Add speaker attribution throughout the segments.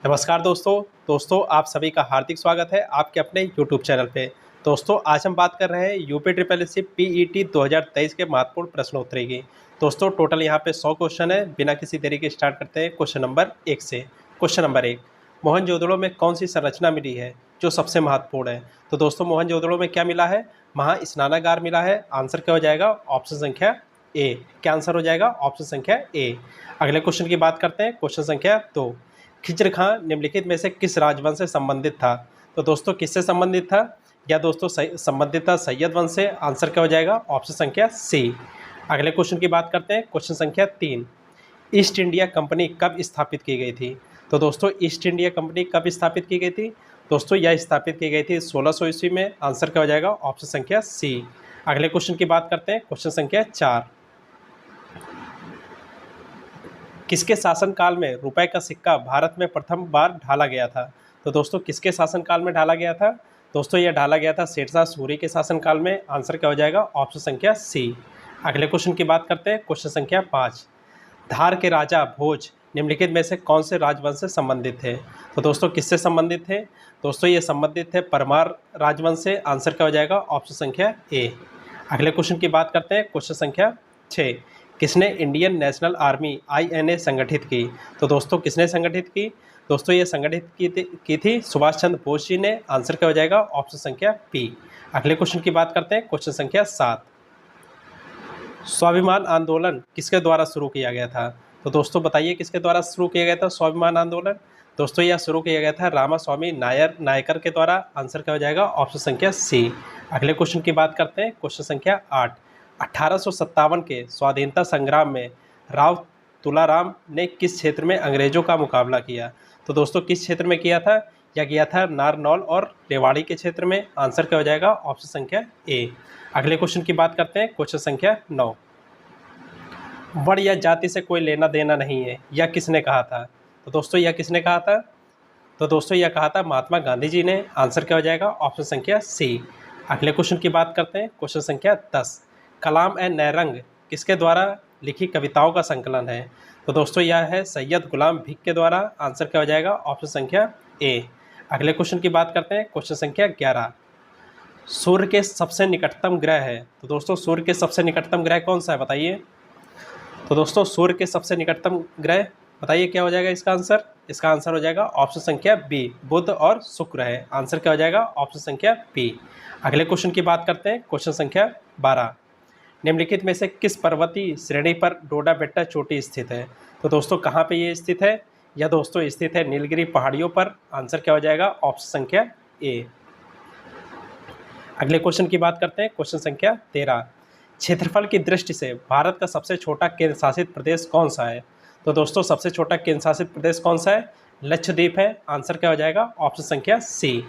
Speaker 1: नमस्कार दोस्तों आप सभी का हार्दिक स्वागत है आपके अपने यूट्यूब चैनल पे। दोस्तों आज हम बात कर रहे हैं UP triple S C PET 2023 के महत्वपूर्ण प्रश्नोत्तरी की। दोस्तों टोटल यहाँ पे 100 क्वेश्चन है। बिना किसी देरी के स्टार्ट करते हैं क्वेश्चन नंबर 1 से। क्वेश्चन नंबर 1, मोहनजोदड़ो में कौन सी संरचना मिली है जो सबसे महत्वपूर्ण है? तो दोस्तों मोहनजोदड़ो में क्या मिला है? महास्नानागार मिला है। आंसर क्या हो जाएगा? ऑप्शन संख्या ए। क्या आंसर हो जाएगा? ऑप्शन संख्या ए। अगले क्वेश्चन की बात करते हैं। क्वेश्चन संख्या 2, खिज्र खां निम्नलिखित में से किस राजवंश से संबंधित था? तो दोस्तों किससे संबंधित था? या दोस्तों संबंधित था सैयद वंश से। आंसर क्या हो जाएगा? ऑप्शन संख्या सी। अगले क्वेश्चन की बात करते हैं। क्वेश्चन संख्या 3, ईस्ट इंडिया कंपनी कब स्थापित की गई थी? तो दोस्तों ईस्ट इंडिया कंपनी कब स्थापित की गई थी? दोस्तों यह स्थापित की गई थी 1600 ईस्वी में। आंसर क्या हो जाएगा? ऑप्शन संख्या सी। अगले क्वेश्चन की बात करते हैं। क्वेश्चन संख्या 4, किसके शासनकाल में रुपए का सिक्का भारत में प्रथम बार ढाला गया था? तो दोस्तों किसके शासनकाल में ढाला गया था? दोस्तों यह ढाला गया था शेरशाह सूरी के शासनकाल में। आंसर क्या हो जाएगा? ऑप्शन संख्या सी। अगले क्वेश्चन की बात करते हैं। क्वेश्चन संख्या 5, धार के राजा भोज निम्नलिखित में से कौन से राजवंश से संबंधित थे? तो दोस्तों किससे संबंधित थे? दोस्तों ये संबंधित थे परमार राजवंश से। आंसर क्या हो जाएगा? ऑप्शन संख्या ए। अगले क्वेश्चन की बात करते हैं। क्वेश्चन संख्या 6, किसने इंडियन नेशनल आर्मी आईएनए संगठित की? तो दोस्तों किसने संगठित की? दोस्तों ये संगठित की थी सुभाष चंद्र बोस जी ने। आंसर क्या हो जाएगा? ऑप्शन संख्या बी। अगले क्वेश्चन की बात करते हैं। क्वेश्चन संख्या 7, स्वाभिमान आंदोलन किसके द्वारा शुरू किया गया था? तो दोस्तों बताइए किसके द्वारा शुरू किया गया था स्वाभिमान आंदोलन? दोस्तों यह शुरू किया गया था रामास्वामी नायकर के द्वारा। आंसर क्या हो जाएगा? ऑप्शन संख्या सी। अगले क्वेश्चन की बात करते हैं। क्वेश्चन संख्या 8, 1857 के स्वाधीनता संग्राम में राव तुलाराम ने किस क्षेत्र में अंग्रेजों का मुकाबला किया? तो दोस्तों किस क्षेत्र में किया था? यह किया था नारनौल और रेवाड़ी के क्षेत्र में। आंसर क्या हो जाएगा? ऑप्शन संख्या ए। अगले क्वेश्चन की बात करते हैं। क्वेश्चन संख्या 9, वर्ण या जाति से कोई लेना देना नहीं है, यह किसने कहा था? तो दोस्तों यह किसने कहा था? तो दोस्तों यह कहा था महात्मा गांधी जी ने। आंसर क्या हो जाएगा? ऑप्शन संख्या सी। अगले क्वेश्चन की बात करते हैं। क्वेश्चन संख्या 10, कलाम ए नैरंग किसके द्वारा लिखी कविताओं का संकलन है? तो दोस्तों यह है सैयद गुलाम भीख के द्वारा। आंसर क्या हो जाएगा? ऑप्शन संख्या ए। अगले क्वेश्चन की बात करते हैं। क्वेश्चन संख्या 11, सूर्य के सबसे निकटतम ग्रह है। तो दोस्तों सूर्य के सबसे निकटतम ग्रह कौन सा है बताइए? तो दोस्तों सूर्य के सबसे निकटतम ग्रह बताइए क्या हो जाएगा इसका आंसर? इसका आंसर हो जाएगा ऑप्शन संख्या बी, बुध और शुक्र है। आंसर क्या हो जाएगा? ऑप्शन संख्या बी। अगले क्वेश्चन की बात करते हैं। क्वेश्चन संख्या 12, निम्नलिखित में से किस पर्वतीय श्रेणी पर डोडा बेट्टा चोटी स्थित है? तो दोस्तों कहाँ पे ये स्थित है? यह दोस्तों स्थित है नीलगिरी पहाड़ियों पर। आंसर क्या हो जाएगा? ऑप्शन संख्या ए। अगले क्वेश्चन की बात करते हैं। क्वेश्चन संख्या 13, क्षेत्रफल की दृष्टि से भारत का सबसे छोटा केंद्र शासित प्रदेश कौन सा है? तो दोस्तों सबसे छोटा केंद्र शासित प्रदेश कौन सा है? लक्षद्वीप है। आंसर क्या हो जाएगा? ऑप्शन संख्या सी।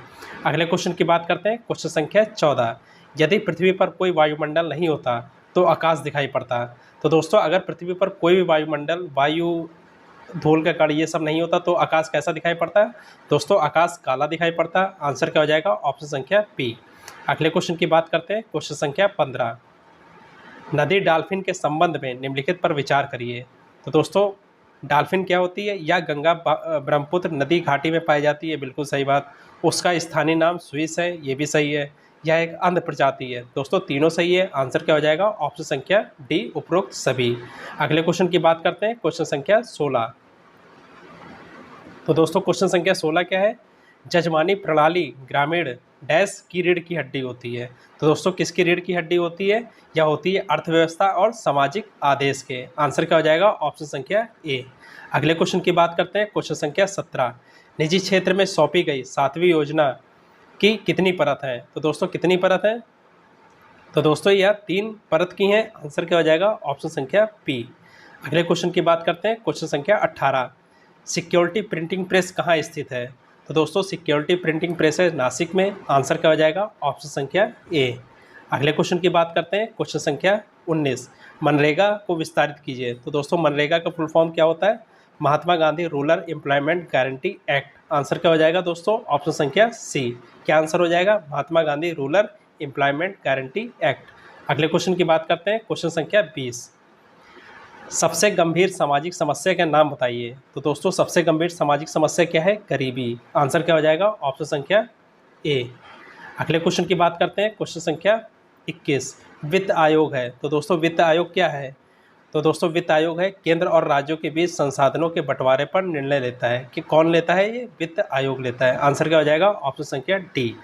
Speaker 1: अगले क्वेश्चन की बात करते हैं। क्वेश्चन संख्या 14, यदि पृथ्वी पर कोई वायुमंडल नहीं होता तो आकाश दिखाई पड़ता। तो दोस्तों अगर पृथ्वी पर कोई भी वायुमंडल, वायु, धूल का कण ये सब नहीं होता तो आकाश कैसा दिखाई पड़ता है? दोस्तों आकाश काला दिखाई पड़ता। आंसर क्या हो जाएगा? ऑप्शन संख्या बी। अगले क्वेश्चन की बात करते हैं। क्वेश्चन संख्या 15, नदी डॉल्फिन के संबंध में निम्नलिखित पर विचार करिए। तो दोस्तों डॉल्फिन क्या होती है? या गंगा ब्रह्मपुत्र नदी घाटी में पाई जाती है। बिल्कुल सही बात। उसका स्थानीय नाम स्विस है, ये भी सही है। यह एक अंध प्रजाति है। दोस्तों तीनों सही है। आंसर क्या हो जाएगा? ऑप्शन संख्या डी, उपरोक्त सभी। अगले क्वेश्चन की बात करते हैं। क्वेश्चन संख्या 16, तो दोस्तों क्वेश्चन संख्या 16 क्या है? जजमानी प्रणाली ग्रामीण डैश की रीढ़ की हड्डी होती है। तो दोस्तों किसकी रीढ़ की हड्डी होती है? यह होती है अर्थव्यवस्था और सामाजिक आदेश के। आंसर क्या हो जाएगा? ऑप्शन संख्या ए। अगले क्वेश्चन की बात करते हैं। क्वेश्चन संख्या 17, निजी क्षेत्र में सौंपी गई 7वीं योजना की कितनी परत है? तो दोस्तों कितनी परत है? तो दोस्तों यह 3 परत की हैं। आंसर क्या हो जाएगा? ऑप्शन संख्या बी। अगले क्वेश्चन की बात करते हैं। क्वेश्चन संख्या 18, सिक्योरिटी प्रिंटिंग प्रेस कहाँ स्थित है? तो दोस्तों सिक्योरिटी प्रिंटिंग प्रेस है नासिक में। आंसर क्या हो जाएगा? ऑप्शन संख्या ए। अगले क्वेश्चन की बात करते हैं। क्वेश्चन संख्या 19, मनरेगा को विस्तारित कीजिए। तो दोस्तों मनरेगा का फुल फॉर्म क्या होता है? Mahatma Gandhi rural employment guarantee act. Answer क्या हो जाएगा दोस्तों? ऑप्शन संख्या सी। क्या आंसर हो जाएगा? Mahatma Gandhi rural employment guarantee act. अगले क्वेश्चन की बात करते हैं। क्वेश्चन संख्या 20, सबसे गंभीर सामाजिक समस्या का नाम बताइए। तो दोस्तों सबसे गंभीर सामाजिक समस्या क्या है? गरीबी। आंसर क्या हो जाएगा? ऑप्शन संख्या ए। अगले क्वेश्चन की बात करते हैं। क्वेश्चन संख्या 21 वित्त आयोग है। तो दोस्तों वित्त आयोग क्या है? तो दोस्तों वित्त आयोग है केंद्र और राज्यों के बीच संसाधनों के बंटवारे पर निर्णय लेता है। कि कौन लेता है? ये वित्त आयोग लेता है। आंसर क्या हो जाएगा? ऑप्शन संख्या डी।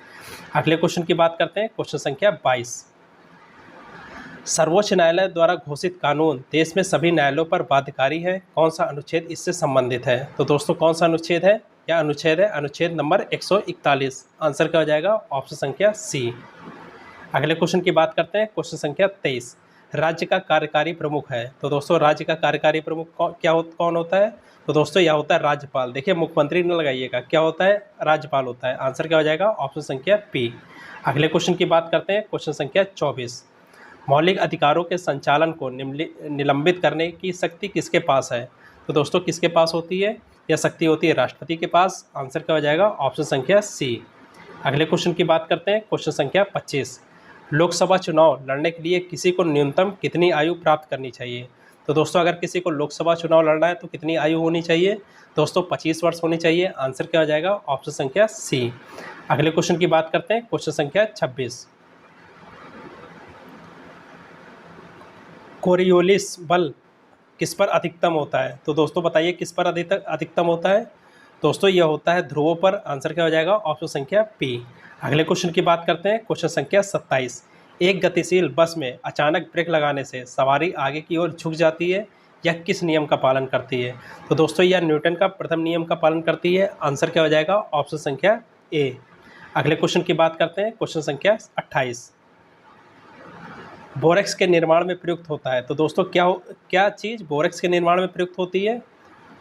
Speaker 1: अगले क्वेश्चन की बात करते हैं। क्वेश्चन संख्या 22 सर्वोच्च न्यायालय द्वारा घोषित कानून देश में सभी न्यायालयों पर बाध्यकारी है। कौन सा अनुच्छेद इससे संबंधित है? तो दोस्तों कौन सा अनुच्छेद है? क्या अनुच्छेद है? अनुच्छेद नंबर 141। आंसर क्या हो जाएगा? ऑप्शन संख्या सी। अगले क्वेश्चन की बात करते हैं। क्वेश्चन संख्या 23 राज्य का कार्यकारी प्रमुख है। तो दोस्तों राज्य का कार्यकारी प्रमुख कौन होता है? तो दोस्तों यह होता है राज्यपाल। देखिए मुख्यमंत्री न लगाइएगा, क्या होता है? राज्यपाल होता है। आंसर क्या हो जाएगा? ऑप्शन संख्या पी। अगले क्वेश्चन की बात करते हैं। क्वेश्चन संख्या 24 मौलिक अधिकारों के संचालन को निलंबित करने की शक्ति किसके पास है? तो दोस्तों किसके पास होती है? यह शक्ति होती है राष्ट्रपति के पास। आंसर क्या हो जाएगा? ऑप्शन संख्या सी। अगले क्वेश्चन की बात करते हैं। क्वेश्चन संख्या 25 लोकसभा चुनाव लड़ने के लिए किसी को न्यूनतम कितनी आयु प्राप्त करनी चाहिए? तो दोस्तों अगर किसी को लोकसभा चुनाव लड़ना है तो कितनी आयु होनी चाहिए? दोस्तों 25 वर्ष होनी चाहिए। आंसर क्या हो जाएगा? ऑप्शन संख्या सी। अगले क्वेश्चन की बात करते हैं। क्वेश्चन संख्या 26 कोरियोलिस बल किस पर अधिकतम होता है? तो दोस्तों बताइए किस पर अधिकतम होता है? दोस्तों यह होता है ध्रुवों पर। आंसर क्या हो जाएगा? ऑप्शन संख्या पी। अगले क्वेश्चन की बात करते हैं। क्वेश्चन संख्या 27 एक गतिशील बस में अचानक ब्रेक लगाने से सवारी आगे की ओर झुक जाती है। यह किस नियम का पालन करती है? तो दोस्तों यह न्यूटन का प्रथम नियम का पालन करती है। आंसर क्या हो जाएगा? ऑप्शन संख्या ए। अगले क्वेश्चन की बात करते हैं। क्वेश्चन संख्या 28 बोरेक्स के निर्माण में प्रयुक्त होता है। तो दोस्तों क्या चीज़ बोरेक्स के निर्माण में प्रयुक्त होती है?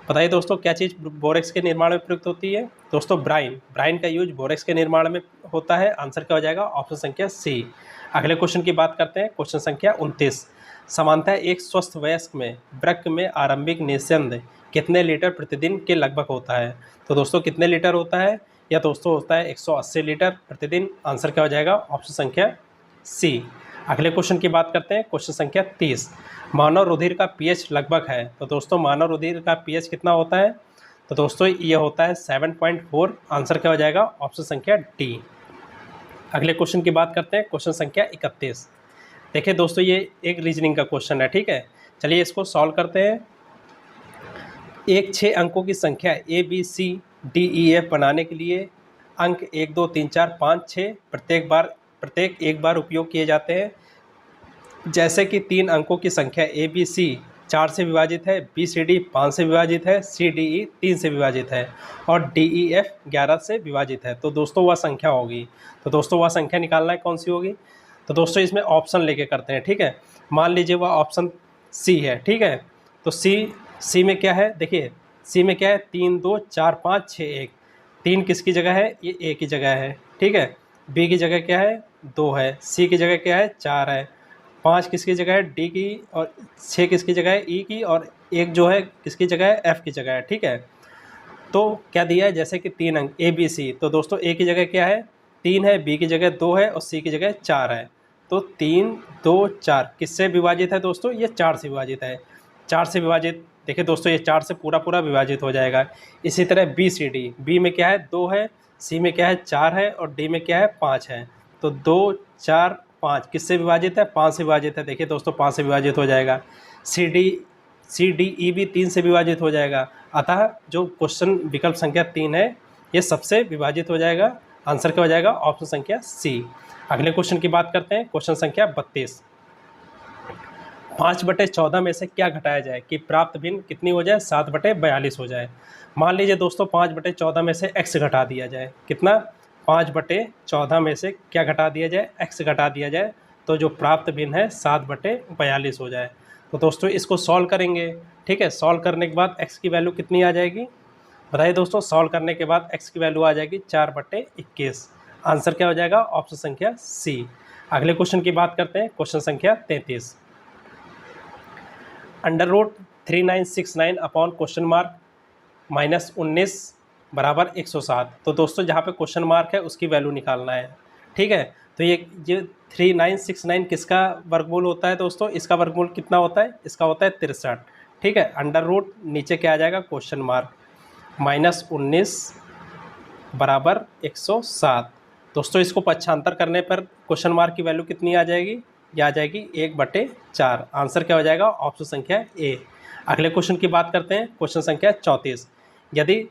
Speaker 1: बताइए दोस्तों क्या चीज़ बोरेक्स के निर्माण में प्रयुक्त होती है? दोस्तों ब्राइन का यूज बोरेक्स के निर्माण में होता है। आंसर क्या हो जाएगा? ऑप्शन संख्या सी। अगले क्वेश्चन की बात करते हैं। क्वेश्चन संख्या 29 सामान्यतः एक स्वस्थ वयस्क में वृक्क में आरंभिक निस्यंद कितने लीटर प्रतिदिन के लगभग होता है? तो दोस्तों कितने लीटर होता है? यह दोस्तों होता है 180 लीटर प्रतिदिन। आंसर क्या हो जाएगा? ऑप्शन संख्या सी। अगले क्वेश्चन की बात करते हैं। क्वेश्चन संख्या 30 मानव रुधिर का पीएच लगभग है। तो दोस्तों मानव रुधिर का पीएच कितना होता है? तो दोस्तों ये होता है 7.4। आंसर क्या हो जाएगा? ऑप्शन संख्या डी। अगले क्वेश्चन की बात करते हैं। क्वेश्चन संख्या 31 देखिए दोस्तों ये एक रीजनिंग का क्वेश्चन है। ठीक है, चलिए इसको सॉल्व करते हैं। एक 6 अंकों की संख्या ABCDEF बनाने के लिए अंक 1 2 3 4 5 6 प्रत्येक एक बार उपयोग किए जाते हैं। जैसे कि 3 अंकों की संख्या ABC 4 से विभाजित है, BCD 5 से विभाजित है, CDE 3 से विभाजित है और DEF 11 से विभाजित है। तो दोस्तों वह संख्या होगी। तो दोस्तों वह संख्या निकालना है कौन सी होगी? तो दोस्तों इसमें ऑप्शन लेके करते हैं। ठीक है, मान लीजिए वह ऑप्शन सी है। ठीक है, तो सी में क्या है? देखिए सी में क्या है? 3 2 4 5 6 1। 3 किसकी जगह है? ये ए की जगह है। ठीक है, बी की जगह क्या है? 2 है। सी की जगह क्या है? 4 है। 5 किसकी जगह है? डी की। और 6 किसकी जगह है? ई की। और 1 जो है किसकी जगह है? एफ की जगह है। ठीक है, तो क्या दिया है? जैसे कि 3 अंक ABC। तो दोस्तों ए की जगह क्या है? 3 है, बी की जगह 2 है और सी की जगह 4 है। तो 3 2 4 किससे विभाजित है दोस्तों? ये 4 से विभाजित है। 4 से विभाजित, देखिए दोस्तों ये 4 से पूरा विभाजित हो जाएगा। इसी तरह BCD, बी में क्या है? 2 है, सी में क्या है? 4 है और डी में क्या है? 5 है। तो 2 4 5 किससे विभाजित है? 5 से विभाजित है। देखिए दोस्तों 5 से विभाजित हो जाएगा। CDE भी 3 से विभाजित हो जाएगा। अतः जो क्वेश्चन विकल्प संख्या 3 है ये सबसे विभाजित हो जाएगा। आंसर क्या हो जाएगा? ऑप्शन संख्या सी। अगले क्वेश्चन की बात करते हैं। क्वेश्चन संख्या 32 5/14 में से क्या घटाया जाए कि प्राप्त भिन्न कितनी हो जाए? 7/42 हो जाए। मान लीजिए दोस्तों 5/14 में से x घटा दिया जाए। कितना? 5/14 में से क्या घटा दिया जाए? x घटा दिया जाए। तो जो प्राप्त भिन्न है 7/42 हो जाए। तो दोस्तों इसको सॉल्व करेंगे। ठीक है, सॉल्व करने के बाद x की वैल्यू कितनी आ जाएगी? बताइए दोस्तों, सॉल्व करने के बाद x की वैल्यू आ जाएगी 4/21। आंसर क्या हो जाएगा? ऑप्शन संख्या सी। अगले क्वेश्चन की बात करते हैं। क्वेश्चन संख्या 33 √3969 अपॉन क्वेश्चन मार्क -19 बराबर 107। तो दोस्तों जहाँ पे क्वेश्चन मार्क है उसकी वैल्यू निकालना है। ठीक है, तो ये 3969 किसका वर्गमूल होता है दोस्तों? इसका वर्गमूल कितना होता है? इसका होता है 63। ठीक है। अंडर रूट नीचे क्या आ जाएगा, क्वेश्चन मार्क, -19 बराबर 107। दोस्तों इसको पक्षांतर करने पर क्वेश्चन मार्क की वैल्यू कितनी आ जाएगी, ये आ जाएगी 1/4। आंसर क्या हो जाएगा, ऑप्शन संख्या ए। अगले क्वेश्चन की बात करते हैं, क्वेश्चन संख्या 34। यदि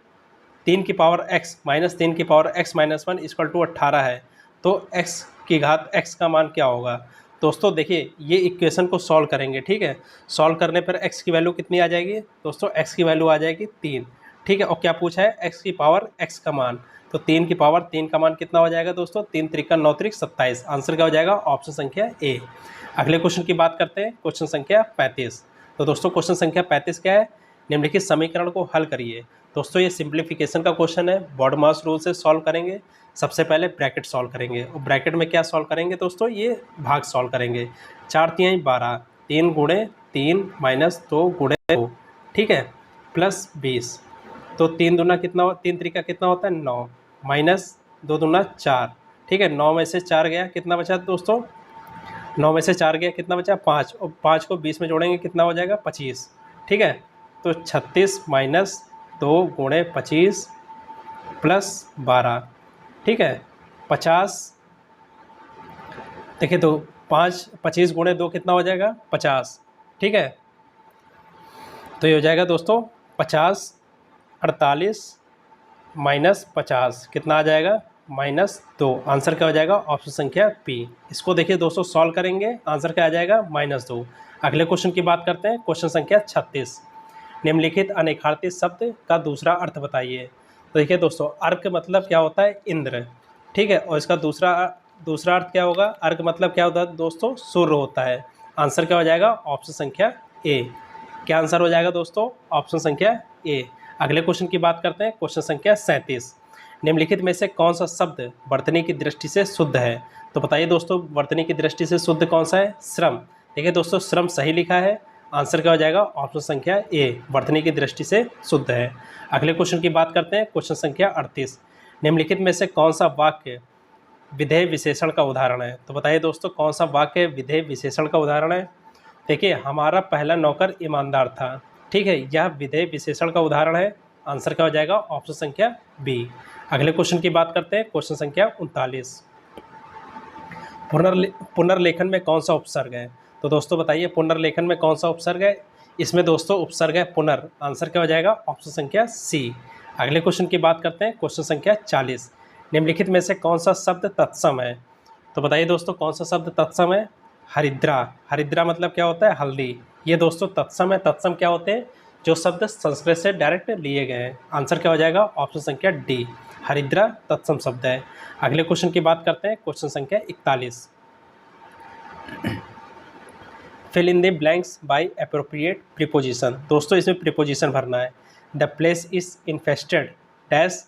Speaker 1: 3 की पावर x माइनस 3 की power x minus 1 equal to 18 है तो x की घात x का मान क्या होगा। दोस्तों देखिए ये इक्वेशन को सॉल्व करेंगे, ठीक है। सॉल्व करने पर x की वैल्यू कितनी आ जाएगी दोस्तों, x की वैल्यू आ जाएगी 3, ठीक है। और क्या पूछा है, x की पावर x का मान, तो 3 की पावर 3 का मान कितना हो जाएगा दोस्तों, 3 त्रिका 9 त्रिक 27। आंसर क्या हो जाएगा, ऑप्शन संख्या ए। अगले क्वेश्चन की बात करते हैं, क्वेश्चन संख्या 35। तो दोस्तों क्वेश्चन संख्या 35 क्या है, निम्नलिखित समीकरण को हल करिए। दोस्तों ये सिंप्लीफिकेशन का क्वेश्चन है, बॉडमास रूल से सॉल्व करेंगे। सबसे पहले ब्रैकेट सॉल्व करेंगे, और ब्रैकेट में क्या सॉल्व करेंगे दोस्तों, ये भाग सॉल्व करेंगे। 4 तिहाई 12, 3 गुणे 3 माइनस 2 गुणे 2, ठीक है, प्लस 20। तो 3 दूना कितना, 3 त्रिका कितना होता है 9, माइनस 2 दूना 4, ठीक है। 9 में से 4 गया, कितना बचा दोस्तों, 9 में से 4 गया, कितना बचा 5, और 5 को 20 में जोड़ेंगे कितना हो जाएगा 25, ठीक है। तो 36 माइनस 2 गुणे 25 प्लस 12, ठीक है, 50। देखिए तो 25 गुणे 2 कितना हो जाएगा 50, ठीक है। तो ये हो जाएगा दोस्तों 50, 48 माइनस 50 कितना आ जाएगा, -2। आंसर क्या हो जाएगा, ऑप्शन संख्या पी। इसको देखिए दोस्तों सॉल्व करेंगे, आंसर क्या आ जाएगा -2। अगले क्वेश्चन की बात करते हैं, क्वेश्चन संख्या 36। निम्नलिखित अनेखार्थी शब्द का दूसरा अर्थ बताइए। तो देखिए दोस्तों अर्क मतलब क्या होता है, इंद्र, ठीक है। और इसका दूसरा अर्थ क्या होगा, अर्क मतलब क्या होता है दोस्तों, सूर्य होता है। आंसर क्या हो जाएगा, ऑप्शन संख्या ए। क्या आंसर हो जाएगा दोस्तों, ऑप्शन संख्या ए। अगले क्वेश्चन की बात करते हैं, क्वेश्चन संख्या 37। निम्नलिखित में से कौन सा शब्द वर्तनी की दृष्टि से शुद्ध है। तो बताइए दोस्तों वर्तनी की दृष्टि से शुद्ध कौन सा है, श्रम। देखिए दोस्तों श्रम सही लिखा है, आंसर क्या हो जाएगा, ऑप्शन संख्या ए, वर्तनी की दृष्टि से शुद्ध है। अगले क्वेश्चन की बात करते हैं, क्वेश्चन संख्या 38। निम्नलिखित में से कौन सा वाक्य विधेय विशेषण का उदाहरण है। तो बताइए दोस्तों कौन सा वाक्य विधेय विशेषण का उदाहरण है। देखिए हमारा पहला नौकर ईमानदार था, ठीक है, यह विधेय विशेषण का उदाहरण है। आंसर क्या हो जाएगा, ऑप्शन संख्या बी। अगले क्वेश्चन की बात करते हैं, क्वेश्चन संख्या 39। पुनर्लेखन में कौन सा उपसर्ग है। तो दोस्तों बताइए पुनर्लेखन में कौन सा उपसर्ग है। इसमें दोस्तों उपसर्ग है पुनर। आंसर क्या हो जाएगा, ऑप्शन संख्या सी। अगले क्वेश्चन की बात करते हैं, क्वेश्चन संख्या 40। निम्नलिखित में से कौन सा शब्द तत्सम है। तो बताइए दोस्तों कौन सा शब्द तत्सम है, हरिद्रा। हरिद्रा मतलब क्या होता है, हल्दी। ये दोस्तों तत्सम है। तत्सम क्या होते हैं, जो शब्द संस्कृत से डायरेक्ट लिए गए हैं। आंसर क्या हो जाएगा, ऑप्शन संख्या डी, हरिद्रा तत्सम शब्द है। अगले क्वेश्चन की बात करते हैं, क्वेश्चन संख्या 41। Fill in the blanks by appropriate preposition. दोस्तों इसमें प्रीपोजिशन भरना है। The place is infested dash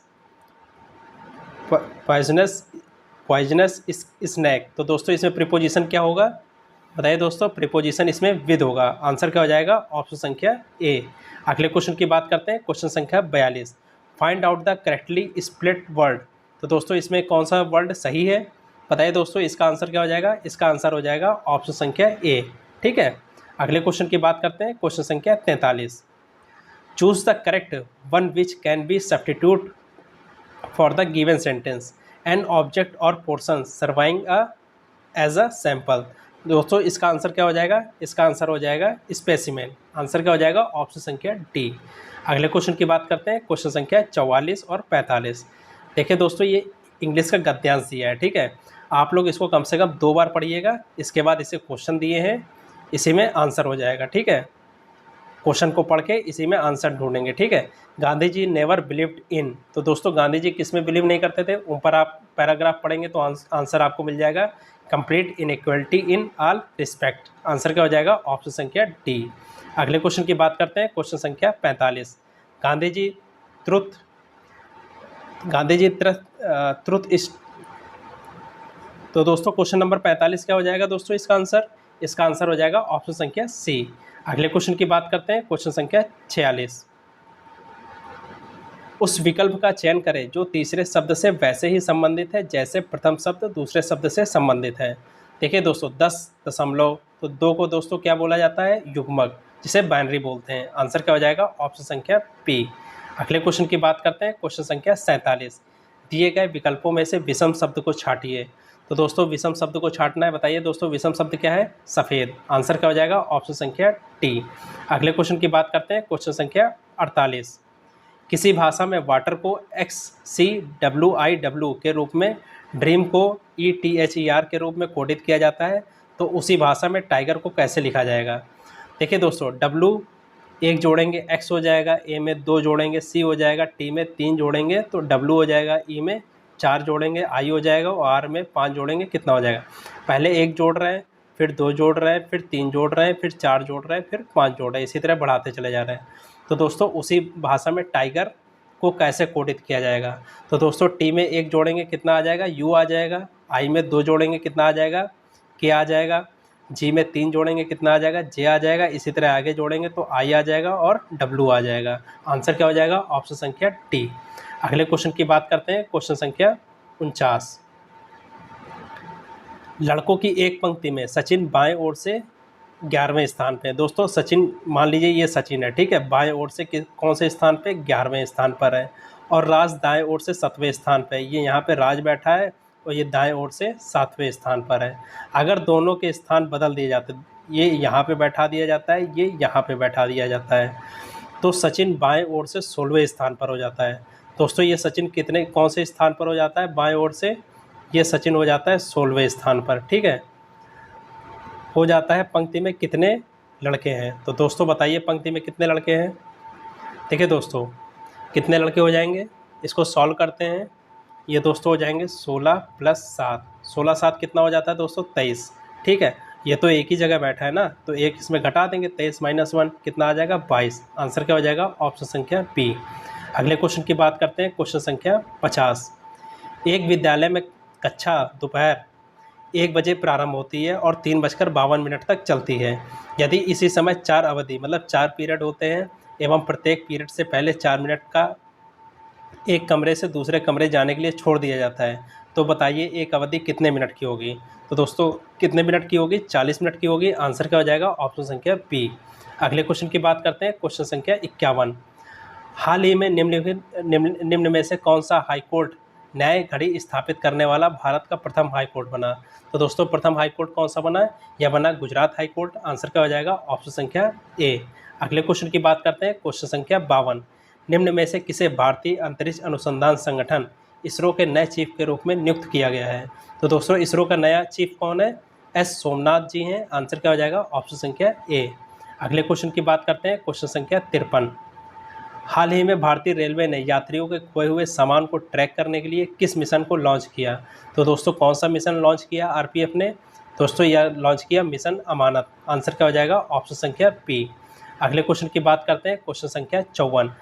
Speaker 1: poisonous snake. तो दोस्तों इसमें प्रीपोजिशन क्या होगा, बताइए दोस्तों। प्रीपोजिशन इसमें विद होगा। आंसर क्या हो जाएगा, ऑप्शन संख्या ए। अगले क्वेश्चन की बात करते हैं, क्वेश्चन संख्या 42। Find out the correctly split word. तो दोस्तों इसमें कौन सा वर्ड सही है, बताइए दोस्तों। इसका आंसर क्या हो जाएगा, इसका आंसर हो जाएगा ऑप्शन संख्या ए, ठीक है। अगले क्वेश्चन की बात करते हैं, क्वेश्चन संख्या 43। Choose the correct one which can be substitute for the given sentence an object और portion surviving as a sample. दोस्तों इसका आंसर क्या हो जाएगा, इसका आंसर हो जाएगा स्पेसिमेन। आंसर क्या हो जाएगा, ऑप्शन संख्या डी। अगले क्वेश्चन की बात करते हैं, क्वेश्चन संख्या 44 और 45। देखिए दोस्तों ये इंग्लिश का गद्यांश दिया है, ठीक है। आप लोग इसको कम से कम 2 बार पढ़िएगा, इसके बाद इसे क्वेश्चन दिए हैं, इसी में आंसर हो जाएगा, ठीक है। क्वेश्चन को पढ़ के इसी में आंसर ढूंढेंगे, ठीक है। Gandhi ji never believed in. तो दोस्तों गांधी जी किस में बिलीव नहीं करते थे, ऊपर आप पैराग्राफ पढ़ेंगे तो आंसर आपको मिल जाएगा, complete inequality in all respect. Answer क्या हो जाएगा, ऑप्शन संख्या डी। अगले क्वेश्चन की बात करते हैं, क्वेश्चन संख्या 45। गांधी जी ट्रुथ इस। तो दोस्तों क्वेश्चन नंबर 45 क्या हो जाएगा दोस्तों, इसका आंसर हो जाएगा ऑप्शन संख्या सी। अगले क्वेश्चन की बात करते हैं, क्वेश्चन संख्या 46। उस विकल्प का चयन करें जो तीसरे शब्द से वैसे ही संबंधित है जैसे प्रथम शब्द दूसरे शब्द से संबंधित है। देखिए दोस्तों 10 दशमलव, तो 2 को दोस्तों क्या बोला जाता है, युग्मक। जिसे बाइनरी बोलते हैं। आंसर क्या हो जाएगा? ऑप्शन संख्या पी। अगले क्वेश्चन की बात करते हैं, क्वेश्चन संख्या 47। दिए गए विकल्पों में से विषम शब्द को छांटिए। तो दोस्तों विषम शब्द को छांटना है, बताइए दोस्तों विषम शब्द क्या है? सफ़ेद। आंसर क्या हो जाएगा? ऑप्शन संख्या टी। अगले क्वेश्चन की बात करते हैं, क्वेश्चन संख्या 48। किसी भाषा में वाटर को XCWIW के रूप में, ड्रीम को ETHER के रूप में कोडित किया जाता है, तो उसी भाषा में टाइगर को कैसे लिखा जाएगा? देखिए दोस्तों, W एक जोड़ेंगे X हो जाएगा, A में 2 जोड़ेंगे C हो जाएगा, T में 3 जोड़ेंगे तो W हो जाएगा, E में 4 जोड़ेंगे I हो जाएगा और R में 5 जोड़ेंगे कितना हो जाएगा? पहले 1 जोड़ रहे हैं, फिर 2 जोड़ रहे हैं, फिर 3 जोड़ रहे हैं, फिर 4 जोड़ रहे हैं, फिर 5 जोड़ रहे हैं, इसी तरह बढ़ाते चले जा रहे हैं। तो दोस्तों उसी भाषा में टाइगर को कैसे कोडित किया जाएगा? तो दोस्तों टी में 1 जोड़ेंगे कितना आ जाएगा? यू आ जाएगा। आई में 2 जोड़ेंगे कितना आ जाएगा? के आ जाएगा। जी में 3 जोड़ेंगे कितना आ जाएगा? जे आ जाएगा। इसी तरह आगे जोड़ेंगे तो आई आ जाएगा और डब्लू आ जाएगा। आंसर क्या हो जाएगा? ऑप्शन संख्या टी। अगले क्वेश्चन की बात करते हैं, क्वेश्चन संख्या 49। लड़कों की एक पंक्ति में सचिन बाएं ओर से 11वें स्थान पे। दोस्तों सचिन, मान लीजिए ये सचिन है, ठीक है, बाएं ओर से कौन से स्थान पे? 11वें स्थान पर है। और राज दाएं ओर से 7वें स्थान पे। ये यहाँ पे राज बैठा है और ये दाएं ओर से 7वें स्थान पर है। अगर दोनों के स्थान बदल दिए जाते, ये यहाँ पे बैठा दिया जाता है, ये यहाँ पे बैठा दिया जाता है, तो सचिन बाएं ओर से 16वें स्थान पर हो जाता है। दोस्तों ये सचिन कौन से स्थान पर हो जाता है बाएं ओर से? ये सचिन हो जाता है 16वें स्थान पर, ठीक है। हो जाता है। पंक्ति में कितने लड़के हैं? तो दोस्तों बताइए पंक्ति में कितने लड़के हैं? देखिए दोस्तों कितने लड़के हो जाएंगे, इसको सॉल्व करते हैं। ये दोस्तों हो जाएंगे 16 + 7। 16 7 कितना हो जाता है दोस्तों? 23, ठीक है। ये तो एक ही जगह बैठा है ना, तो एक इसमें घटा देंगे, 23 - 1 कितना आ जाएगा? 22। आंसर क्या हो जाएगा? ऑप्शन संख्या बी। अगले क्वेश्चन की बात करते हैं, क्वेश्चन संख्या 50। एक विद्यालय में कक्षा दोपहर 1 बजे प्रारंभ होती है और 3:52 तक चलती है। यदि इसी समय 4 अवधि मतलब 4 पीरियड होते हैं एवं प्रत्येक पीरियड से पहले 4 मिनट का एक कमरे से दूसरे कमरे जाने के लिए छोड़ दिया जाता है, तो बताइए एक अवधि कितने मिनट की होगी? तो दोस्तों कितने मिनट की होगी? 40 मिनट की होगी। आंसर क्या हो जाएगा? ऑप्शन संख्या बी। अगले क्वेश्चन की बात करते हैं, क्वेश्चन संख्या 51। हाल ही में निम्न में से कौन सा हाईकोर्ट न्याय घड़ी स्थापित करने वाला भारत का प्रथम हाईकोर्ट बना? तो दोस्तों प्रथम हाईकोर्ट कौन सा बना है? यह बना गुजरात हाईकोर्ट। आंसर क्या हो जाएगा? ऑप्शन संख्या ए। अगले क्वेश्चन की बात करते हैं, क्वेश्चन संख्या 52। निम्न में से किसे भारतीय अंतरिक्ष अनुसंधान संगठन इसरो के नए चीफ के रूप में नियुक्त किया गया है? तो दोस्तों इसरो का नया चीफ कौन है? एस सोमनाथ जी हैं। आंसर क्या हो जाएगा? ऑप्शन संख्या ए। अगले क्वेश्चन की बात करते हैं, क्वेश्चन संख्या 53। हाल ही में भारतीय रेलवे ने यात्रियों के खोए हुए सामान को ट्रैक करने के लिए किस मिशन को लॉन्च किया? तो दोस्तों कौन सा मिशन लॉन्च किया आरपीएफ ने? दोस्तों यह लॉन्च किया मिशन अमानत। आंसर क्या हो जाएगा? ऑप्शन संख्या बी। अगले क्वेश्चन की बात करते हैं, क्वेश्चन संख्या 54।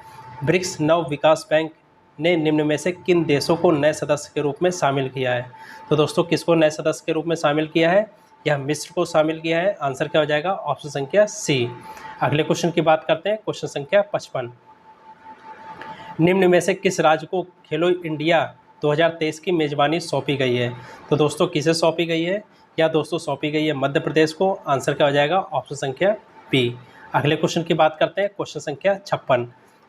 Speaker 1: ब्रिक्स नव विकास बैंक ने निम्न में से किन देशों को नए सदस्य के रूप में शामिल किया है? तो दोस्तों किसको नए सदस्य के रूप में शामिल किया है? यह मिस्र को शामिल किया है। आंसर क्या हो जाएगा? ऑप्शन संख्या सी। अगले क्वेश्चन की बात करते हैं, क्वेश्चन संख्या 55। निम्न में से किस राज्य को खेलो इंडिया 2023 की मेज़बानी सौंपी गई है? तो दोस्तों किसे सौंपी गई है? या दोस्तों सौंपी गई है मध्य प्रदेश को। आंसर क्या हो जाएगा? ऑप्शन संख्या बी। अगले क्वेश्चन की बात करते हैं, क्वेश्चन संख्या 56।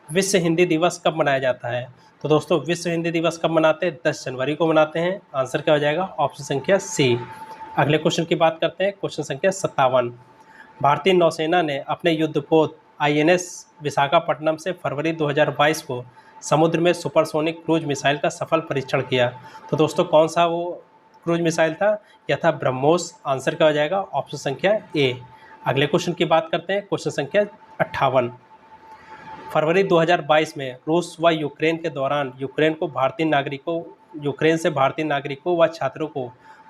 Speaker 1: विश्व हिंदी दिवस कब मनाया जाता है? तो दोस्तों विश्व हिंदी दिवस कब मनाते हैं? 10 जनवरी को मनाते हैं। आंसर क्या हो जाएगा? ऑप्शन संख्या सी। अगले क्वेश्चन की बात करते हैं, क्वेश्चन संख्या 57। भारतीय नौसेना ने अपने युद्धपोत INS विशाखापट्टनम से फरवरी 2022 को समुद्र में सुपरसोनिक क्रूज मिसाइल का सफल परीक्षण किया। तो दोस्तों कौन सा वो क्रूज मिसाइल था? यह था ब्रह्मोस। आंसर क्या हो जाएगा? ऑप्शन संख्या ए। अगले क्वेश्चन की बात करते हैं, क्वेश्चन संख्या 58। फरवरी 2022 में रूस व यूक्रेन के दौरान यूक्रेन से भारतीय नागरिकों व छात्रों को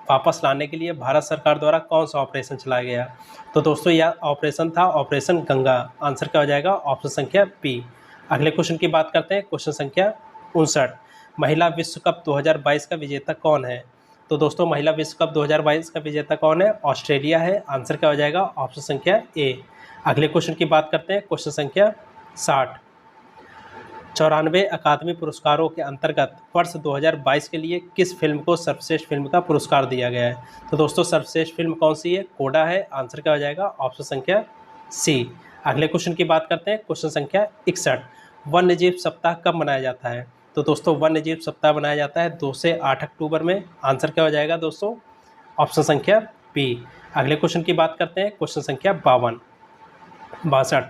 Speaker 1: वापस लाने के लिए भारत सरकार द्वारा कौन सा ऑपरेशन चलाया गया? तो दोस्तों यह ऑपरेशन था ऑपरेशन गंगा। आंसर क्या हो जाएगा? ऑप्शन संख्या बी। अगले क्वेश्चन की बात करते हैं, क्वेश्चन संख्या 59। महिला विश्व कप 2022 का विजेता कौन है? तो दोस्तों महिला विश्व कप 2022 का विजेता कौन है? ऑस्ट्रेलिया है। आंसर क्या हो जाएगा? ऑप्शन संख्या ए। अगले क्वेश्चन की बात करते हैं, क्वेश्चन संख्या 60। 94 अकादमी पुरस्कारों के अंतर्गत वर्ष 2022 के लिए किस फिल्म को सर्वश्रेष्ठ फिल्म का पुरस्कार दिया गया है? तो दोस्तों सर्वश्रेष्ठ फिल्म कौन सी है? कोडा है। आंसर क्या हो जाएगा? ऑप्शन संख्या सी। अगले क्वेश्चन की बात करते हैं, क्वेश्चन संख्या 61, वन्य जीव सप्ताह कब मनाया जाता है? तो दोस्तों वन्य जीव सप्ताह मनाया जाता है 2 से 8 अक्टूबर में। आंसर क्या हो जाएगा दोस्तों? ऑप्शन संख्या बी। अगले क्वेश्चन की बात करते हैं, क्वेश्चन संख्या 62,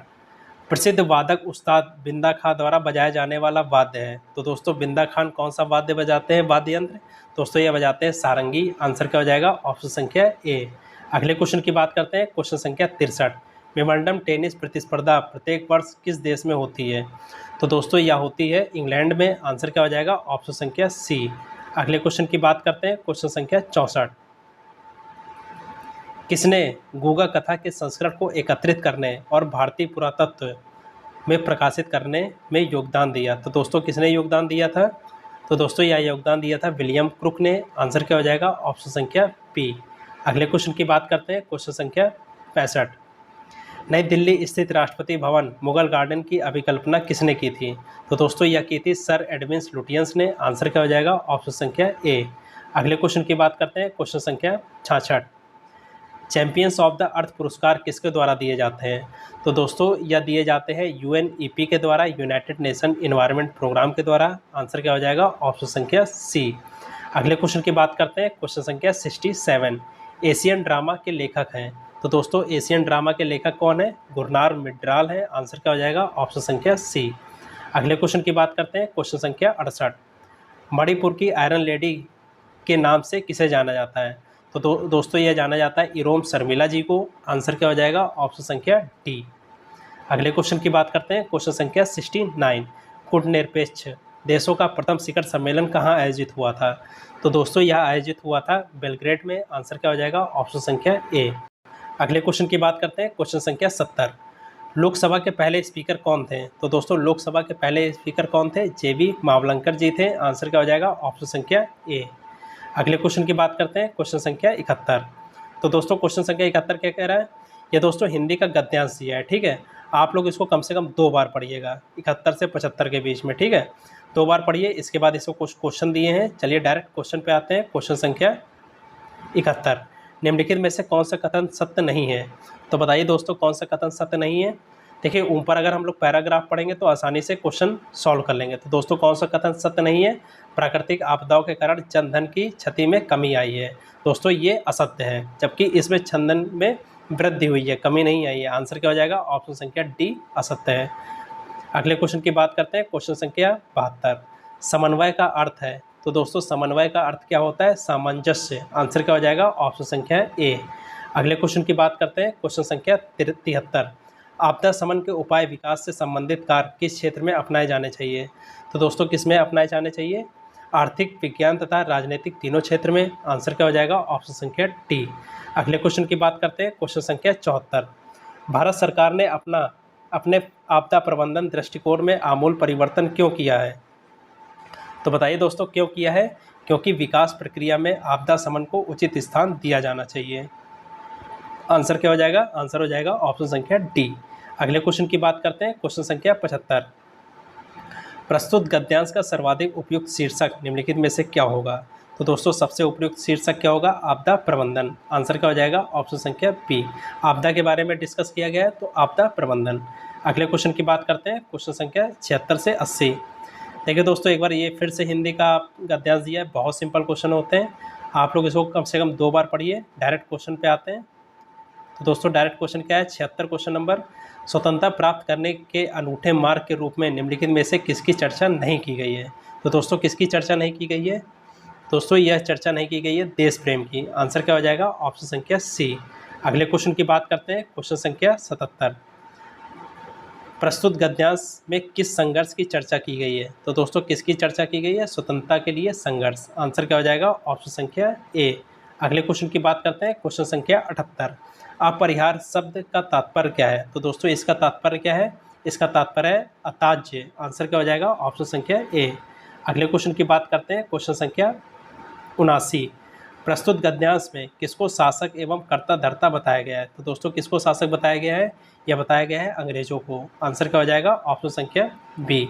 Speaker 1: प्रसिद्ध वादक उस्ताद बिंदा खां द्वारा बजाया जाने वाला वाद्य है। तो दोस्तों बिंदा खान कौन सा वाद्य बजाते हैं, वाद्य यंत्र? दोस्तों ये बजाते हैं सारंगी। आंसर क्या हो जाएगा? ऑप्शन संख्या ए। अगले क्वेश्चन की बात करते हैं, क्वेश्चन संख्या 63, विंबलडन टेनिस प्रतिस्पर्धा प्रत्येक वर्ष किस देश में होती है? तो दोस्तों यह होती है इंग्लैंड में। आंसर क्या हो जाएगा? ऑप्शन संख्या सी। अगले क्वेश्चन की बात करते हैं, क्वेश्चन संख्या 64, किसने गूगा कथा के संस्करण को एकत्रित करने और भारतीय पुरातत्व में प्रकाशित करने में योगदान दिया? तो दोस्तों किसने योगदान दिया था? तो दोस्तों यह योगदान दिया था विलियम क्रुक ने। आंसर क्या हो जाएगा? ऑप्शन संख्या बी। अगले क्वेश्चन की बात करते हैं, क्वेश्चन संख्या 65, नई दिल्ली स्थित राष्ट्रपति भवन मुगल गार्डन की अभिकल्पना किसने की थी? तो दोस्तों यह की थी सर एडविन लुटियंस ने। आंसर क्या हो जाएगा? ऑप्शन संख्या ए। अगले क्वेश्चन की बात करते हैं, क्वेश्चन संख्या 66, चैंपियंस ऑफ द अर्थ पुरस्कार किसके द्वारा दिए जाते हैं? तो दोस्तों यह दिए जाते हैं UNEP के द्वारा, यूनाइटेड नेशन इन्वायरमेंट प्रोग्राम के द्वारा। आंसर क्या हो जाएगा? ऑप्शन संख्या सी। अगले क्वेश्चन की बात करते हैं, क्वेश्चन संख्या 67, एशियन ड्रामा के लेखक हैं। तो दोस्तों एशियन ड्रामा के लेखक कौन है? गुरनार मिड्राल है। आंसर क्या हो जाएगा? ऑप्शन संख्या सी। अगले क्वेश्चन की बात करते हैं, क्वेश्चन संख्या 68, मणिपुर की आयरन लेडी के नाम से किसे जाना जाता है? तो दोस्तों यह जाना जाता है इरोम शर्मिला जी को। आंसर क्या हो जाएगा? ऑप्शन संख्या डी। अगले क्वेश्चन की बात करते हैं, क्वेश्चन संख्या 69, कूटनिरपेक्ष देशों का प्रथम शिखर सम्मेलन कहाँ आयोजित हुआ था? तो दोस्तों यह आयोजित हुआ था बेलग्रेड में। आंसर क्या हो जाएगा? ऑप्शन संख्या ए। अगले क्वेश्चन की बात करते हैं, क्वेश्चन संख्या 70, लोकसभा के पहले स्पीकर कौन थे? तो दोस्तों लोकसभा के पहले स्पीकर कौन थे? JB मावलंकर जी थे। आंसर क्या हो जाएगा? ऑप्शन संख्या ए। अगले क्वेश्चन की बात करते हैं, क्वेश्चन संख्या 71। तो दोस्तों क्वेश्चन संख्या 71 क्या कह रहा है? ये दोस्तों हिंदी का गद्यांश दिया है, ठीक है। आप लोग इसको कम से कम 2 बार पढ़िएगा, 71 से 75 के बीच में, ठीक है। 2 बार पढ़िए, इसके बाद इसको कुछ क्वेश्चन दिए हैं। चलिए डायरेक्ट क्वेश्चन पे आते हैं। क्वेश्चन संख्या 71, निम्नलिखित में से कौन सा कथन सत्य नहीं है? तो बताइए दोस्तों कौन सा कथन सत्य नहीं है? देखिए ऊपर अगर हम लोग पैराग्राफ पढ़ेंगे तो आसानी से क्वेश्चन सॉल्व कर लेंगे। तो दोस्तों कौन सा कथन सत्य नहीं है? प्राकृतिक आपदाओं के कारण जनधन की क्षति में कमी आई है। दोस्तों ये असत्य है, जबकि इसमें जनधन में वृद्धि हुई है, कमी नहीं आई है। आंसर क्या हो जाएगा? ऑप्शन संख्या डी असत्य है। अगले क्वेश्चन की बात करते हैं, क्वेश्चन संख्या 72, समन्वय का अर्थ है। तो दोस्तों समन्वय का अर्थ क्या होता है? सामंजस्य। आंसर क्या हो जाएगा? ऑप्शन संख्या ए। अगले क्वेश्चन की बात करते हैं, क्वेश्चन संख्या 73, आपदा शमन के उपाय विकास से संबंधित कार्य किस क्षेत्र में अपनाए जाने चाहिए? तो दोस्तों किस में अपनाए जाने चाहिए? आर्थिक, विज्ञान तथा राजनीतिक तीनों क्षेत्र में। आंसर क्या हो जाएगा? ऑप्शन संख्या डी। अगले क्वेश्चन की बात करते हैं, क्वेश्चन संख्या 74, भारत सरकार ने अपने आपदा प्रबंधन दृष्टिकोण में आमूल परिवर्तन क्यों किया है? तो बताइए दोस्तों क्यों किया है? क्योंकि विकास प्रक्रिया में आपदा शमन को उचित स्थान दिया जाना चाहिए। आंसर क्या हो जाएगा? आंसर हो जाएगा ऑप्शन संख्या डी। अगले क्वेश्चन की बात करते हैं, क्वेश्चन संख्या 75, प्रस्तुत गद्यांश का सर्वाधिक उपयुक्त शीर्षक निम्नलिखित में से क्या होगा? तो दोस्तों सबसे उपयुक्त शीर्षक क्या होगा? आपदा प्रबंधन। आंसर क्या हो जाएगा? ऑप्शन संख्या बी। आपदा के बारे में डिस्कस किया गया है तो आपदा प्रबंधन। अगले क्वेश्चन की बात करते हैं, क्वेश्चन संख्या 76 से 80। देखिए दोस्तों एक बार ये फिर से हिंदी का गद्यांश दिया है, बहुत सिंपल क्वेश्चन होते हैं, आप लोग इसको कम से कम 2 बार पढ़िए। डायरेक्ट क्वेश्चन पे आते हैं। तो दोस्तों डायरेक्ट क्वेश्चन क्या है? 76 क्वेश्चन नंबर, स्वतंत्रता प्राप्त करने के अनूठे मार्ग के रूप में निम्नलिखित में से किसकी चर्चा नहीं की गई है? तो दोस्तों किसकी चर्चा नहीं की गई है? दोस्तों यह चर्चा नहीं की गई है देश प्रेम की। आंसर क्या हो जाएगा? ऑप्शन संख्या सी। अगले क्वेश्चन की बात करते हैं, क्वेश्चन संख्या 77, प्रस्तुत गद्यांश में किस संघर्ष की चर्चा की गई है? तो दोस्तों किसकी चर्चा की गई है? स्वतंत्रता के लिए संघर्ष। आंसर क्या हो जाएगा? ऑप्शन संख्या ए। अगले क्वेश्चन की बात करते हैं, क्वेश्चन संख्या 78, अपरिहार्य शब्द का तात्पर्य क्या है? तो दोस्तों इसका तात्पर्य क्या है? इसका तात्पर्य है अताज्य। आंसर क्या हो जाएगा? ऑप्शन संख्या ए। अगले क्वेश्चन की बात करते हैं, क्वेश्चन संख्या 79, प्रस्तुत गद्यांश में किसको शासक एवं कर्ता धर्ता बताया गया है? तो दोस्तों किसको शासक बताया गया है? यह बताया गया है अंग्रेजों को। आंसर क्या हो जाएगा? ऑप्शन संख्या बी।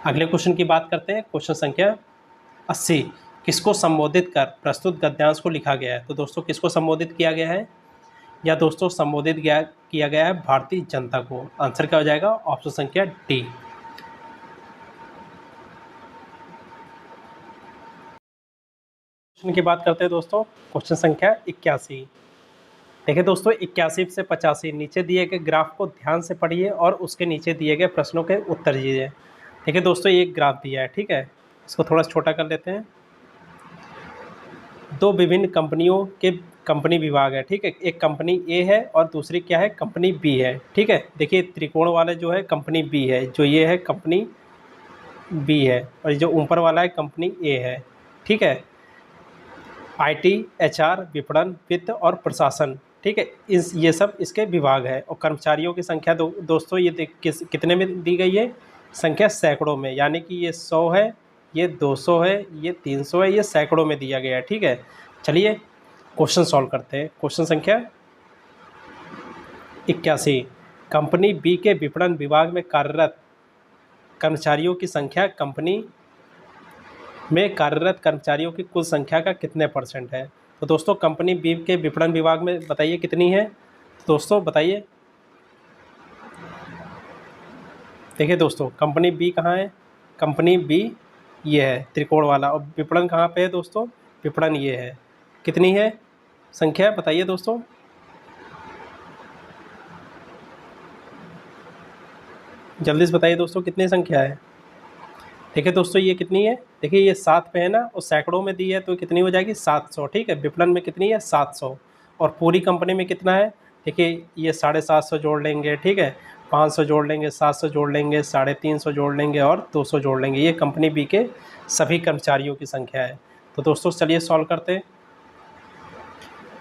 Speaker 1: अगले क्वेश्चन की बात करते हैं, क्वेश्चन संख्या 80, किसको संबोधित कर प्रस्तुत गद्यांश को लिखा गया है? तो दोस्तों किसको संबोधित किया गया है? या दोस्तों संबोधित किया गया है भारतीय जनता को? आंसर क्या हो जाएगा? ऑप्शन संख्या डी। क्वेश्चन की बात करते हैं दोस्तों, क्वेश्चन संख्या 81। देखिए दोस्तों, 81 से 85 नीचे दिए गए ग्राफ को ध्यान से पढ़िए और उसके नीचे दिए गए प्रश्नों के उत्तर दीजिए। देखिए दोस्तों, ये एक ग्राफ दिया है, ठीक है, इसको थोड़ा छोटा कर लेते हैं। दो विभिन्न कंपनियों के कंपनी विभाग है, ठीक है, एक कंपनी ए है और दूसरी क्या है? कंपनी बी है, ठीक है। देखिए त्रिकोण वाले जो है कंपनी बी है, जो ये है कंपनी बी है, और जो ऊपर वाला है कंपनी ए है, ठीक है। आईटी, एचआर, विपणन, वित्त और प्रशासन, ठीक है, ये सब इसके विभाग है। और कर्मचारियों की संख्या दोस्तों ये कितने में दी गई है? संख्या सैकड़ों में, यानी कि ये 100 है, ये 200 है, ये 300 है, ये सैकड़ों में दिया गया है, ठीक है। चलिए क्वेश्चन सॉल्व करते हैं। क्वेश्चन संख्या 81, कंपनी बी के विपणन विभाग में कार्यरत कर्मचारियों की संख्या कंपनी में कार्यरत कर्मचारियों की कुल संख्या का कितने % है? तो दोस्तों कंपनी बी के विपणन विभाग में बताइए कितनी है? दोस्तों बताइए। देखिए दोस्तों, कंपनी बी कहाँ है? कंपनी बी ये है त्रिकोण वाला, और विपणन कहाँ पे है दोस्तों? विपणन ये है। कितनी है संख्या बताइए दोस्तों? जल्दी से बताइए दोस्तों, कितनी संख्या है? देखिए दोस्तों, ये कितनी है? देखिए ये 7 पे है ना, और सैकड़ों में दी है तो कितनी हो जाएगी? 700, ठीक है। विपणन में कितनी है? 700। और पूरी कंपनी में कितना है? देखिए ये 750 जोड़ लेंगे, ठीक है, 500 जोड़ लेंगे, 700 जोड़ लेंगे, 350 जोड़ लेंगे और 200 जोड़ लेंगे। ये कंपनी बी के सभी कर्मचारियों की संख्या है। तो दोस्तों चलिए सॉल्व करते हैं।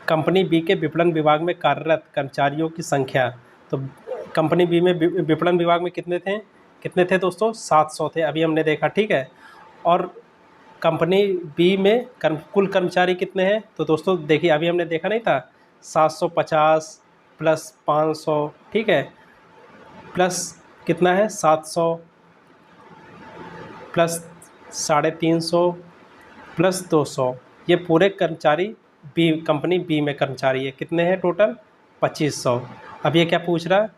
Speaker 1: कंपनी बी के विपणन विभाग में कार्यरत कर्मचारियों की संख्या, तो कंपनी बी में विपणन विभाग में कितने थे दोस्तों? 700 थे, अभी हमने देखा, ठीक है। और कंपनी बी में कुल कर्मचारी कितने हैं? तो दोस्तों देखिए, अभी हमने देखा नहीं था, 750 प्लस 500, ठीक है, प्लस कितना है? 700 प्लस 350 प्लस 200, ये पूरे कर्मचारी बी, कंपनी बी में कर्मचारी है। कितने हैं टोटल? 2500। अब ये क्या पूछ रहा है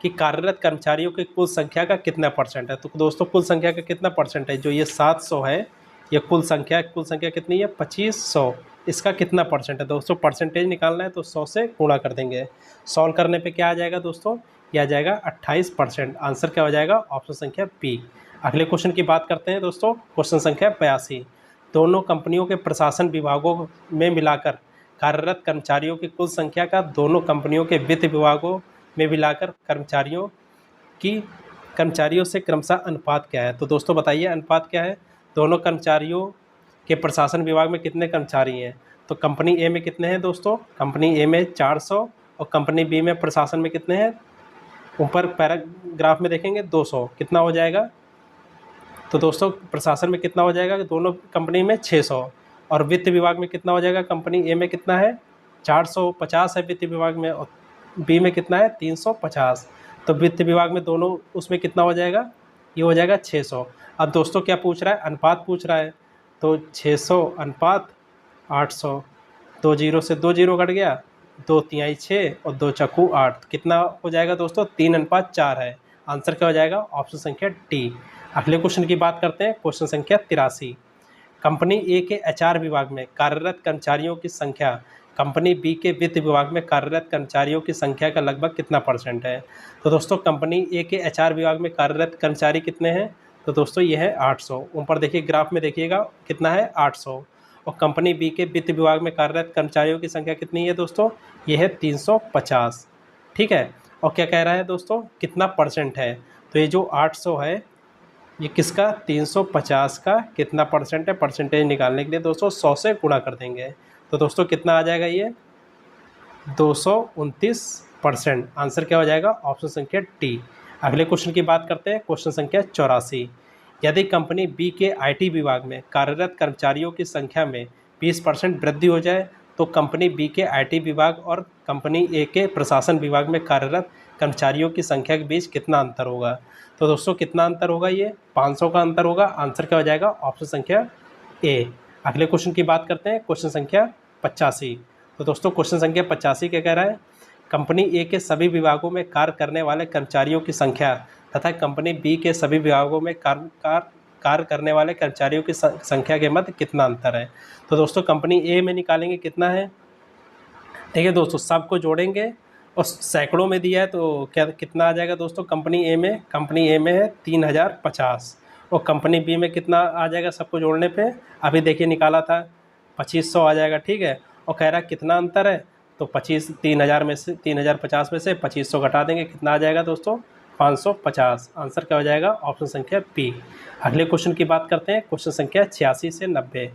Speaker 1: कि कार्यरत कर्मचारियों की कुल संख्या का कितना % है? तो दोस्तों कुल संख्या का कितना % है? जो ये 700 है, ये कुल संख्या कितनी है? 2500। इसका कितना % है दोस्तों? परसेंटेज निकालना है तो 100 से गुणा कर देंगे। सॉल्व करने पे क्या आ जाएगा दोस्तों? ये आ जाएगा 28%। आंसर क्या हो जाएगा? ऑप्शन संख्या बी। अगले क्वेश्चन की बात करते हैं दोस्तों, क्वेश्चन संख्या 82, दोनों कंपनियों के प्रशासन विभागों में मिलाकर कार्यरत कर्मचारियों की कुल संख्या का दोनों कंपनियों के वित्त विभागों में मिलाकर कर्मचारियों से क्रमशः अनुपात क्या है? तो दोस्तों बताइए अनुपात क्या है? दोनों कर्मचारियों के प्रशासन विभाग में कितने कर्मचारी हैं? तो कंपनी ए में कितने हैं दोस्तों? कंपनी ए में 400, और कंपनी बी में प्रशासन में कितने हैं? ऊपर पैराग्राफ में देखेंगे 200। कितना हो जाएगा? तो दोस्तों प्रशासन में कितना हो जाएगा? दोनों कंपनी में 600। और वित्त विभाग में कितना हो जाएगा? कंपनी ए में कितना है? 450 है वित्त विभाग में, और बी में कितना है? 350। तो वित्त विभाग में दोनों उसमें कितना हो जाएगा? ये हो जाएगा 600। अब दोस्तों क्या पूछ रहा है? अनुपात पूछ रहा है, तो 600 अनुपात 800, 2 जीरो से 2 जीरो कट गया, 2 तिहाई 6 और 2 चक्कू 8, कितना हो जाएगा दोस्तों? 3:4 है। आंसर क्या हो जाएगा? ऑप्शन संख्या डी। अगले क्वेश्चन की बात करते हैं, क्वेश्चन संख्या 83, कंपनी ए के एचआर विभाग में कार्यरत कर्मचारियों की संख्या कंपनी बी के वित्त विभाग में कार्यरत कर्मचारियों की संख्या का लगभग कितना % है? तो दोस्तों कंपनी ए के एचआर विभाग में कार्यरत कर्मचारी कितने हैं? तो दोस्तों ये है 800। ऊपर देखिए ग्राफ में देखिएगा कितना है? 800। और कंपनी बी के वित्त विभाग में कार्यरत कर्मचारियों की संख्या कितनी है दोस्तों? ये है 350, ठीक है। और क्या कह रहा है दोस्तों? कितना % है? तो ये जो 800 है, ये किसका? 350 का कितना % है? परसेंटेज निकालने के लिए दोस्तों 100 से गुणा कर देंगे। तो दोस्तों कितना आ जाएगा? ये 229%। आंसर क्या हो जाएगा? ऑप्शन संख्या डी। अगले क्वेश्चन की बात करते हैं, क्वेश्चन संख्या 84, यदि कंपनी बी के आईटी विभाग में कार्यरत कर्मचारियों की संख्या में 20% वृद्धि हो जाए तो कंपनी बी के आईटी विभाग और कंपनी ए के प्रशासन विभाग में कार्यरत कर्मचारियों की संख्या के बीच कितना अंतर होगा? तो दोस्तों कितना अंतर होगा? ये 500 का अंतर होगा। आंसर क्या हो जाएगा? ऑप्शन संख्या ए। अगले क्वेश्चन की बात करते हैं, क्वेश्चन संख्या 85, तो दोस्तों क्वेश्चन संख्या 85 क्या कह रहा है, कंपनी ए के सभी विभागों में कार्य करने वाले कर्मचारियों की संख्या तथा कंपनी बी के सभी विभागों में कार्य करने वाले कर्मचारियों की संख्या के मध्य कितना अंतर है। तो दोस्तों कंपनी ए में निकालेंगे कितना है, देखिए दोस्तों सबको जोड़ेंगे और सैकड़ों में दिया है तो क्या कितना आ जाएगा दोस्तों, कंपनी ए में है 3050 और कंपनी बी में कितना आ जाएगा सबको जोड़ने पे, अभी देखिए निकाला था 2500 आ जाएगा, ठीक है। और कह रहा है कितना अंतर है, तो 3000 में से 3050 में से 2500 घटा देंगे, कितना आ जाएगा दोस्तों 550। आंसर क्या हो जाएगा, ऑप्शन संख्या बी। अगले क्वेश्चन की बात करते हैं, क्वेश्चन संख्या 86 से 90।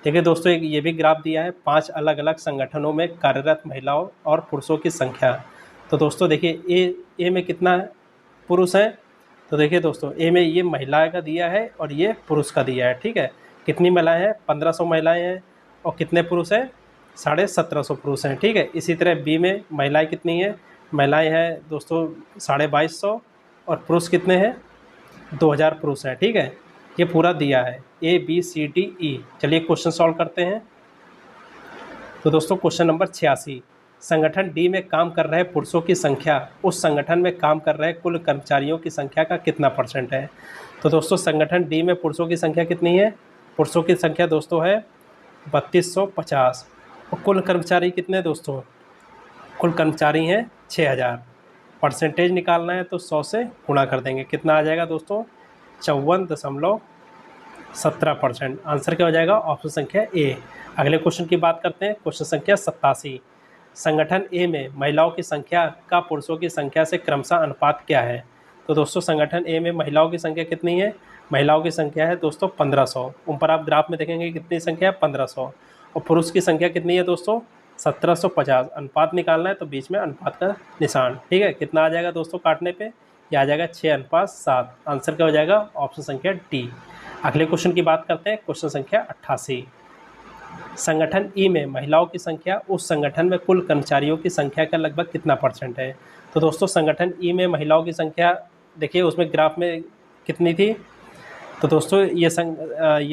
Speaker 1: देखिए दोस्तों एक ये भी ग्राफ दिया है, 5 अलग अलग संगठनों में कार्यरत महिलाओं और पुरुषों की संख्या। तो दोस्तों देखिए ए में कितना पुरुष है, तो देखिए दोस्तों ए में ये महिला का दिया है और ये पुरुष का दिया है, ठीक है। कितनी महिलाएं हैं, 1500 महिलाएं हैं और कितने पुरुष हैं, 1750 पुरुष हैं, ठीक है। इसी तरह बी में महिलाएं कितनी हैं, महिलाएं हैं दोस्तों 2250 और पुरुष कितने हैं 2000 पुरुष हैं, ठीक है। ये पूरा दिया है A B C D E. चलिए क्वेश्चन सॉल्व करते हैं। तो दोस्तों क्वेश्चन नंबर 86, संगठन डी में काम कर रहे पुरुषों की संख्या उस संगठन में काम कर रहे कुल कर्मचारियों की संख्या का कितना % है। तो दोस्तों संगठन डी में पुरुषों की संख्या कितनी है, पुरुषों की संख्या दोस्तों है 3250 और कुल कर्मचारी कितने दोस्तों, कुल कर्मचारी हैं 6000। परसेंटेज निकालना है तो 100 से गुणा कर देंगे, कितना आ जाएगा दोस्तों 54.17%। आंसर क्या हो जाएगा, ऑप्शन संख्या ए। अगले क्वेश्चन की बात करते हैं, क्वेश्चन संख्या 87, संगठन ए में महिलाओं की संख्या का पुरुषों की संख्या से क्रमशः अनुपात क्या है। तो दोस्तों संगठन ए में महिलाओं की संख्या कितनी है, महिलाओं की संख्या है दोस्तों 1500, ऊपर आप ग्राफ में देखेंगे कितनी संख्या है 1500 और पुरुष की संख्या कितनी है दोस्तों 1750। अनुपात निकालना है तो बीच में अनुपात का निशान, ठीक है। कितना आ जाएगा दोस्तों काटने पे, यह आ जाएगा 6:7। आंसर क्या हो जाएगा, ऑप्शन संख्या डी। अगले क्वेश्चन की बात करते हैं, क्वेश्चन संख्या 88, संगठन ई में महिलाओं की संख्या उस संगठन में कुल कर्मचारियों की संख्या का लगभग कितना % है। तो दोस्तों संगठन ई में महिलाओं की संख्या देखिए उसमें ग्राफ में कितनी थी, तो दोस्तों ये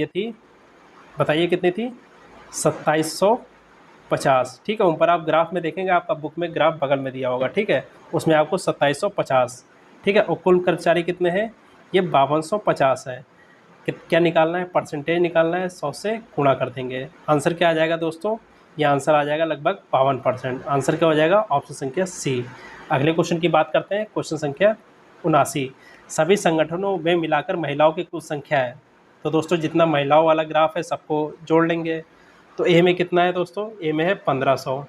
Speaker 1: थी, बताइए कितनी थी 2750, ठीक है। ऊपर आप ग्राफ में देखेंगे, आपका बुक में ग्राफ बगल में दिया होगा, ठीक है, उसमें आपको 2750, ठीक है। और कुल कर्मचारी कितने हैं, ये 5250 है। क्या निकालना है, परसेंटेज निकालना है, 100 से गुणा कर देंगे। आंसर क्या आ जाएगा दोस्तों, ये आंसर आ जाएगा लगभग 52%। आंसर क्या हो जाएगा, ऑप्शन संख्या सी। अगले क्वेश्चन की बात करते हैं, क्वेश्चन संख्या 79, सभी संगठनों में मिलाकर महिलाओं की कुल संख्या है। तो दोस्तों जितना महिलाओं वाला ग्राफ है सबको जोड़ लेंगे। तो ए में कितना है दोस्तों, ए में है 1500,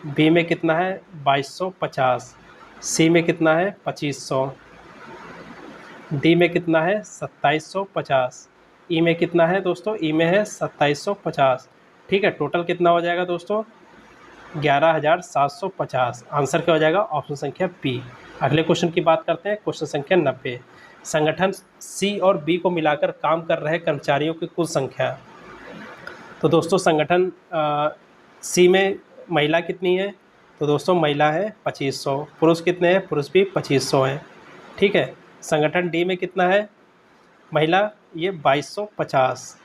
Speaker 1: बी में कितना है 2250, सी में कितना है 2500, डी में कितना है 2750, ई में कितना है दोस्तों, ई में है 2750, ठीक है। टोटल कितना हो जाएगा दोस्तों 11750। आंसर क्या हो जाएगा, ऑप्शन संख्या बी। अगले क्वेश्चन की बात करते हैं, क्वेश्चन संख्या 90, संगठन सी और बी को मिलाकर काम कर रहे कर्मचारियों की कुल संख्या। तो दोस्तों संगठन सी में महिला कितनी है, तो दोस्तों महिला है 2500, पुरुष कितने हैं, पुरुष भी 2500 हैं, ठीक है। संगठन डी में कितना है महिला, ये 2250,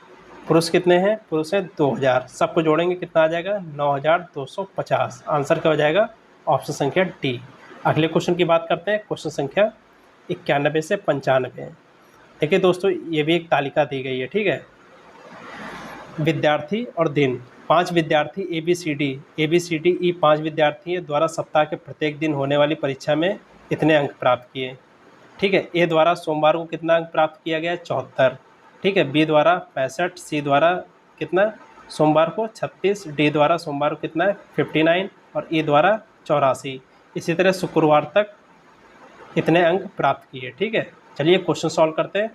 Speaker 1: पुरुष कितने हैं, पुरुष हैं 2000, सबको जोड़ेंगे कितना आ जाएगा 9250। आंसर क्या हो जाएगा, ऑप्शन संख्या डी। अगले क्वेश्चन की बात करते हैं, क्वेश्चन संख्या 91 से 95। देखिए दोस्तों ये भी एक तालिका दी गई है, ठीक है। विद्यार्थी और दिन, 5 विद्यार्थी A B C D E 5 विद्यार्थियों द्वारा सप्ताह के प्रत्येक दिन होने वाली परीक्षा में इतने अंक प्राप्त किए, ठीक है। ए द्वारा सोमवार को कितना अंक प्राप्त किया गया 74, ठीक है। बी द्वारा 65, सी द्वारा कितना सोमवार को 36, डी द्वारा सोमवार को कितना 59 और ई द्वारा 84। इसी तरह शुक्रवार तक इतने अंक प्राप्त किए, ठीक है। चलिए क्वेश्चन सॉल्व करते हैं।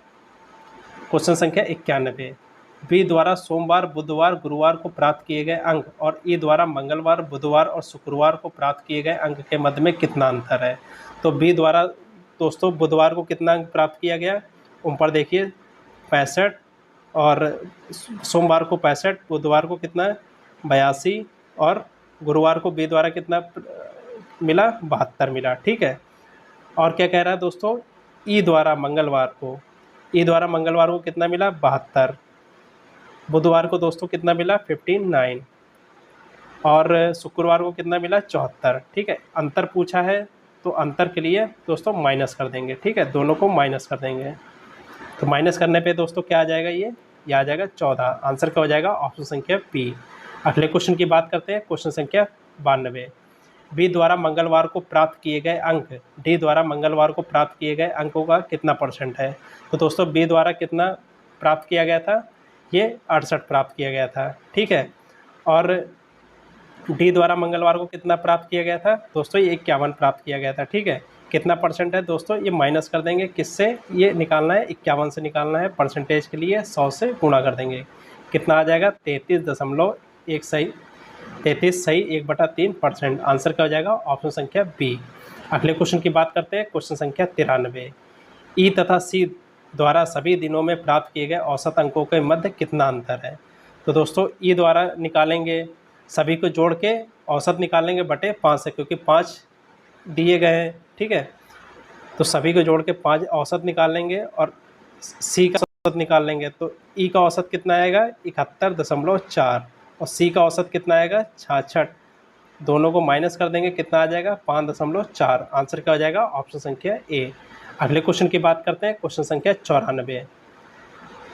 Speaker 1: क्वेश्चन संख्या 91, बी द्वारा सोमवार, बुधवार, गुरुवार को प्राप्त किए गए अंक और ई द्वारा मंगलवार, बुधवार और शुक्रवार को प्राप्त किए गए अंक के मध्य में कितना अंतर है। तो बी द्वारा दोस्तों बुधवार को कितना अंक प्राप्त किया गया, ऊपर देखिए 65 और सोमवार को 65, बुधवार को कितना 82 और गुरुवार को बी द्वारा कितना मिला 72 मिला, ठीक है। और क्या कह रहा है दोस्तों, ई द्वारा मंगलवार को कितना मिला 72, बुधवार को दोस्तों कितना मिला 59, और शुक्रवार को कितना मिला 74, ठीक है। अंतर पूछा है तो अंतर के लिए दोस्तों माइनस कर देंगे, ठीक है, दोनों को माइनस कर देंगे। तो माइनस करने पे दोस्तों क्या आ जाएगा, ये आ जाएगा 14। आंसर क्या हो जाएगा, ऑप्शन संख्या बी। अगले क्वेश्चन की बात करते हैं, क्वेश्चन संख्या 92। बी द्वारा मंगलवार को प्राप्त किए गए अंक डी द्वारा मंगलवार को प्राप्त किए गए अंकों का कितना % है। तो दोस्तों बी द्वारा कितना प्राप्त किया गया था, ये 68 प्राप्त किया गया था, ठीक है। और डी द्वारा मंगलवार को कितना प्राप्त किया गया था दोस्तों, ये 51 प्राप्त किया गया था, ठीक है। कितना % है दोस्तों, ये माइनस कर देंगे, किससे ये निकालना है, 51 से निकालना है। परसेंटेज के लिए 100 से गुणा कर देंगे, कितना आ जाएगा 33.1 सही 33 सही 1/3%। आंसर क्या हो जाएगा, ऑप्शन संख्या बी। अगले क्वेश्चन की बात करते हैं, क्वेश्चन संख्या 93। ई तथा सी द्वारा सभी दिनों में प्राप्त किए गए औसत अंकों के मध्य कितना अंतर है। तो दोस्तों ई द्वारा निकालेंगे, सभी को जोड़ के औसत निकालेंगे बटे 5 से, क्योंकि 5 दिए गए हैं, ठीक है। तो सभी को जोड़ के 5 औसत निकाल लेंगे और सी का औसत निकाल लेंगे। तो ई का औसत कितना आएगा 71.4 और सी का औसत कितना आएगा 66। दोनों को माइनस कर देंगे, कितना आ जाएगा 5.4। आंसर क्या हो जाएगा, ऑप्शन संख्या ए। अगले क्वेश्चन की बात करते हैं, क्वेश्चन संख्या 94।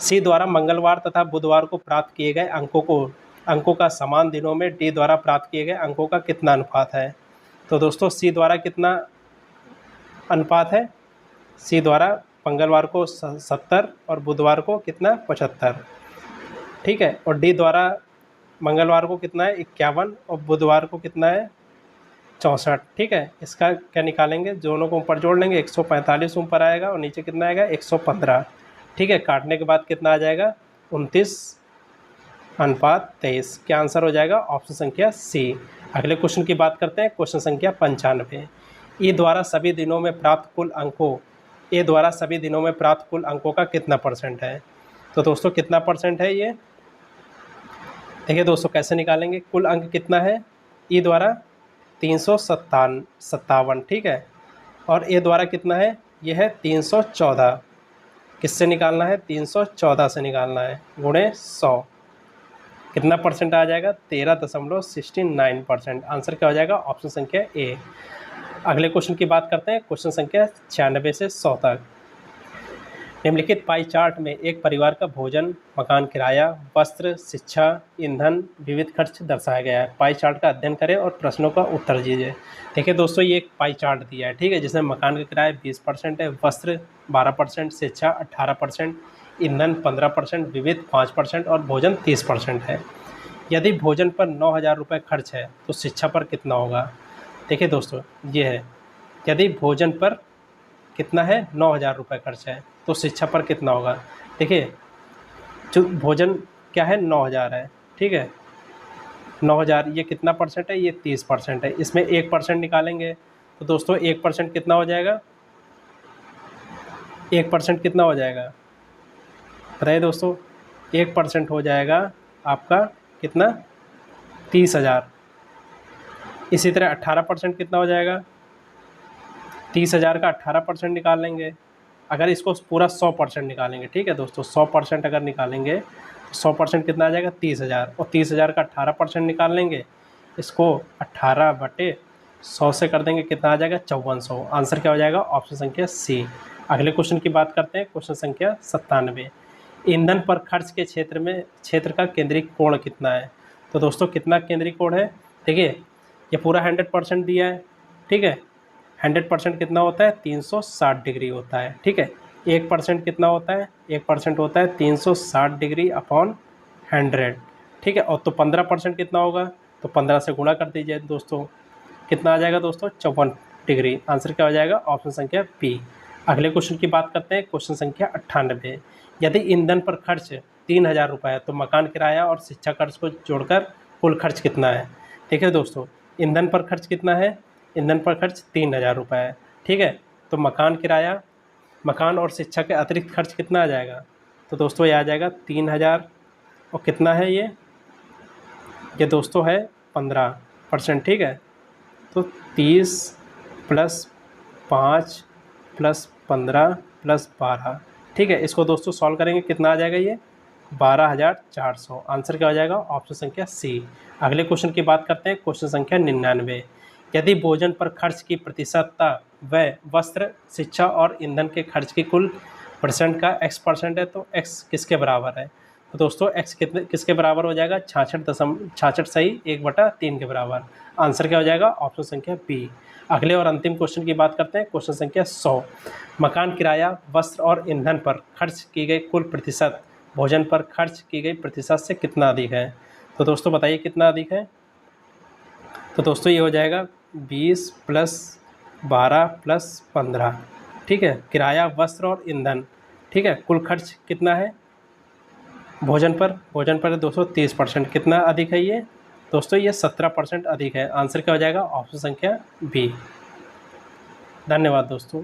Speaker 1: सी द्वारा मंगलवार तथा बुधवार को प्राप्त किए गए अंकों का समान दिनों में डी द्वारा प्राप्त किए गए अंकों का कितना अनुपात है। तो दोस्तों सी द्वारा कितना अनुपात है, सी द्वारा मंगलवार को 70 और बुधवार को कितना 75, ठीक है। और डी द्वारा मंगलवार को कितना है 51 और बुधवार को कितना है 64, ठीक है। इसका क्या निकालेंगे, दोनों को ऊपर जोड़ लेंगे, 145 ऊपर आएगा और नीचे कितना आएगा 115, ठीक है। काटने के बाद कितना आ जाएगा 29:23। क्या आंसर हो जाएगा, ऑप्शन संख्या सी। अगले क्वेश्चन की बात करते हैं, क्वेश्चन संख्या 95। ए द्वारा सभी दिनों में प्राप्त कुल अंकों का कितना % है। तो दोस्तों कितना % है ये, देखिए दोस्तों कैसे निकालेंगे। कुल अंक कितना है, ई द्वारा 357, ठीक है। और ए द्वारा कितना है, ये है 314। किससे निकालना है, 314 से निकालना है, गुणे 100। कितना % आ जाएगा 13.69%। आंसर क्या हो जाएगा, ऑप्शन संख्या ए। अगले क्वेश्चन की बात करते हैं, क्वेश्चन संख्या 96 से 100 तक। निम्नलिखित पाई चार्ट में एक परिवार का भोजन, मकान किराया, वस्त्र, शिक्षा, ईंधन, विविध खर्च दर्शाया गया है। पाई चार्ट का अध्ययन करें और प्रश्नों का उत्तर दीजिए। देखिए दोस्तों ये एक पाई चार्ट दिया है, ठीक है, जिसमें मकान का किराया 20% है, वस्त्र 12%, शिक्षा 18%, ईंधन 15%, विविध 5% और भोजन 30% है। यदि भोजन पर 9,000 रुपये खर्च है तो शिक्षा पर कितना होगा। देखिए दोस्तों ये है, यदि भोजन पर कितना है 9,000 रुपये खर्च है तो शिक्षा पर कितना होगा। देखिए जो भोजन क्या है 9,000 है, ठीक है, 9,000 ये कितना % है, ये 30% है। इसमें 1% निकालेंगे तो दोस्तों 1% कितना हो जाएगा, 1% कितना हो जाएगा बताइए दोस्तों। 1% हो जाएगा आपका कितना 30,000। इसी तरह 18% कितना हो जाएगा, 30,000 का 18% निकाल लेंगे। अगर इसको पूरा 100% निकालेंगे, ठीक है दोस्तों, 100% अगर निकालेंगे तो 100% कितना आ जाएगा 30,000 और 30,000 का 18% निकाल लेंगे, इसको 18/100 से कर देंगे, कितना आ जाएगा 5400। आंसर क्या हो जाएगा, ऑप्शन संख्या सी। अगले क्वेश्चन की बात करते हैं, क्वेश्चन संख्या 97। ईंधन पर खर्च के क्षेत्र का केंद्रीय कोण कितना है। तो दोस्तों कितना केंद्रीय कोण है, देखिए ये पूरा 100% दिया है, ठीक है। 100% कितना होता है 360 डिग्री होता है, ठीक है। 1% कितना होता है, 1% होता है 360 डिग्री अपॉन 100, ठीक है। और तो 15% कितना होगा, तो 15 से गुणा कर दीजिए दोस्तों, कितना आ जाएगा दोस्तों 54 डिग्री। आंसर क्या हो जाएगा, ऑप्शन संख्या बी। अगले क्वेश्चन की बात करते हैं, क्वेश्चन संख्या 98। यदि ईंधन पर खर्च 3,000 रुपये है तो मकान किराया और शिक्षा खर्च को जोड़कर कुल खर्च कितना है। देखिए दोस्तों ईंधन पर खर्च कितना है, ईंधन पर खर्च 3,000 रुपये है, ठीक है। तो मकान किराया, मकान और शिक्षा के अतिरिक्त खर्च कितना आ जाएगा, तो दोस्तों ये आ जाएगा 3,000 और कितना है ये दोस्तों है 15%, ठीक है। तो 30 + 5 + 15 + 12, ठीक है। इसको दोस्तों सॉल्व करेंगे, कितना आ जाएगा ये 12,400। आंसर क्या हो जाएगा? ऑप्शन संख्या सी। अगले क्वेश्चन की बात करते हैं, क्वेश्चन संख्या 99। यदि भोजन पर खर्च की प्रतिशतता व वस्त्र, शिक्षा और ईंधन के खर्च की कुल परसेंट का x% है तो x किसके बराबर है? तो दोस्तों x किसके बराबर हो जाएगा? 66 सही 1/3 के बराबर। आंसर क्या हो जाएगा? ऑप्शन संख्या बी। अगले और अंतिम क्वेश्चन की बात करते हैं, क्वेश्चन संख्या 100। मकान किराया, वस्त्र और ईंधन पर खर्च की गई कुल प्रतिशत भोजन पर खर्च की गई प्रतिशत से कितना अधिक है? तो दोस्तों बताइए कितना अधिक है? तो दोस्तों ये हो जाएगा 20 + 12 + 15। ठीक है, किराया, वस्त्र और ईंधन। ठीक है, कुल खर्च कितना है भोजन पर दोस्तों 30%। कितना अधिक है ये? दोस्तों ये 17% अधिक है। आंसर क्या हो जाएगा? ऑप्शन संख्या बी। धन्यवाद दोस्तों।